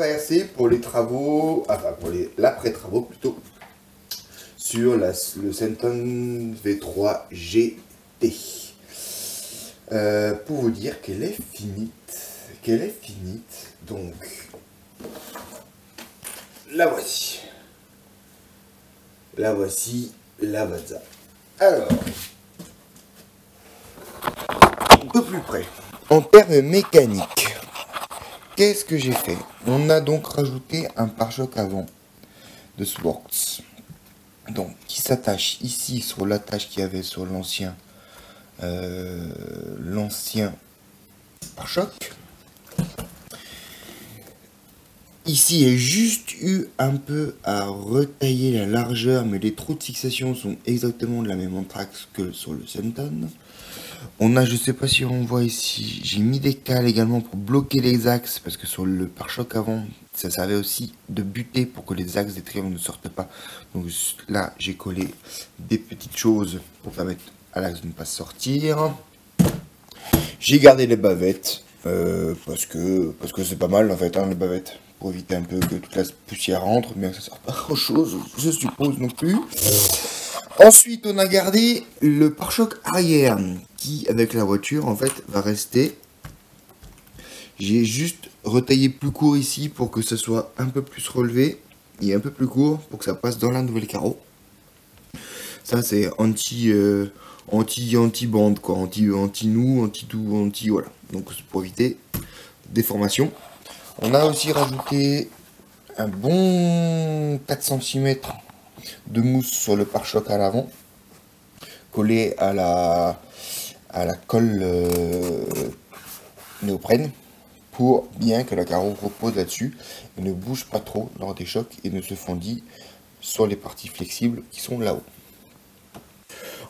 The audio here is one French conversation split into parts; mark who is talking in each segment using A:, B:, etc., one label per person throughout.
A: passer pour les travaux, enfin pour l'après-travaux plutôt, sur le Senton V3 GT. Pour vous dire qu'elle est finite. Donc, la voici. La Vatza. Alors, un peu plus près. En termes mécaniques, qu'est-ce que j'ai fait? On a donc rajouté un pare-choc avant de Swords. Donc, qui s'attache ici sur l'attache qu'il y avait sur l'ancien pare-choc. Ici, il y a juste eu un peu à retailler la largeur, mais les trous de fixation sont exactement de la même anthrax que sur le Senton. On a, je sais pas si on voit ici, j'ai mis des cales également pour bloquer les axes, parce que sur le pare-choc avant, ça servait aussi de buter pour que les axes des triangles ne sortent pas. Donc là, j'ai collé des petites choses pour permettre à l'axe de ne pas sortir. J'ai gardé les bavettes, parce que c'est pas mal en fait, hein, les bavettes. Pour éviter un peu que toute la poussière rentre, bien que ça ne sert pas à grand chose, je suppose non plus. Ensuite, on a gardé le pare-choc arrière, qui, avec la voiture, en fait, va rester. J'ai juste retaillé plus court ici pour que ça soit un peu plus relevé, et un peu plus court pour que ça passe dans la nouvelle carreau. Ça, c'est anti-bande, quoi, anti-nous, anti-tout, voilà. Donc, c'est pour éviter déformation. On a aussi rajouté un bon 4 cm de mousse sur le pare-choc à l'avant, collé à la colle néoprène, pour bien que la carreau repose là-dessus et ne bouge pas trop lors des chocs et ne se fondit sur les parties flexibles qui sont là-haut.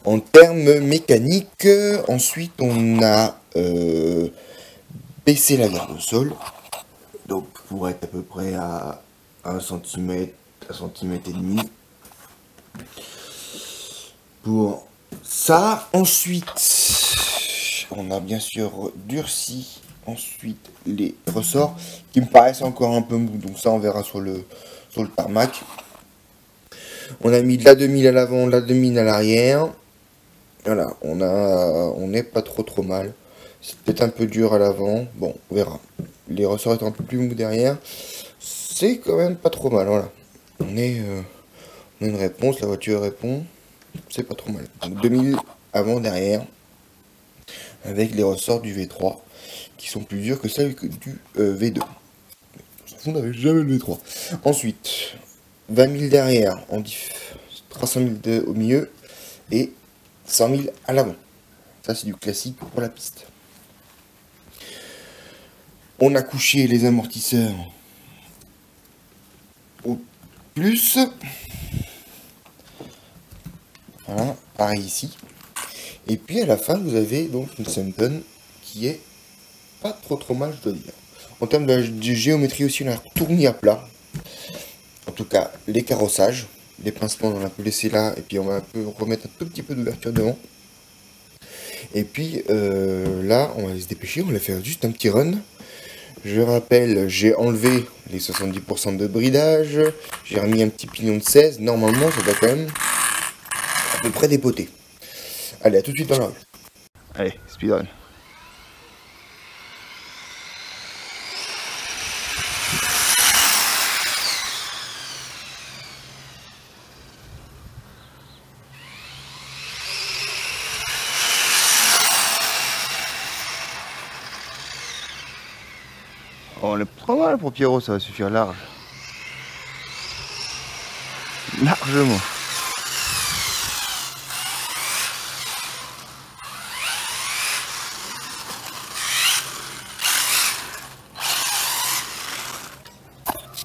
A: En termes mécaniques, ensuite on a baissé la garde au sol. Donc pour être à peu près à 1 cm, 1 cm et demi. Pour ça, ensuite, on a bien sûr durci ensuite les ressorts qui me paraissent encore un peu mous. Donc ça, on verra sur le tarmac. On a mis de la 2000 à l'avant, de la 2000 à l'arrière. Voilà, on n'est pas trop mal. C'est peut-être un peu dur à l'avant. Bon, on verra. Les ressorts étant un peu plus mous derrière, c'est quand même pas trop mal. Voilà, on a une réponse, la voiture répond, c'est pas trop mal. Donc 2000 avant, derrière, avec les ressorts du V3 qui sont plus durs que celles du V2. On n'avait jamais le V3. Ensuite, 20 000 derrière, en diff, 300 000 au milieu et 100 000 à l'avant. Ça, c'est du classique pour la piste. On a couché les amortisseurs au plus. Voilà, pareil ici. Et puis à la fin, vous avez donc une Senton qui est pas trop mal, je dois dire. En termes de géométrie aussi, on a tourné à plat. En tout cas, les carrossages, les pincements, on a un peu laissé là. Et puis on va un peu remettre un tout petit peu d'ouverture devant. Et puis là, on va se dépêcher, on va faire juste un petit run. Je rappelle, j'ai enlevé les 70% de bridage, j'ai remis un petit pignon de 16, normalement ça doit quand même à peu près dépoter. Allez, à tout de suite dans la rue. Allez, speedrun. On est pas mal pour Pierrot, ça va suffire large. Largement.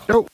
A: Ciao.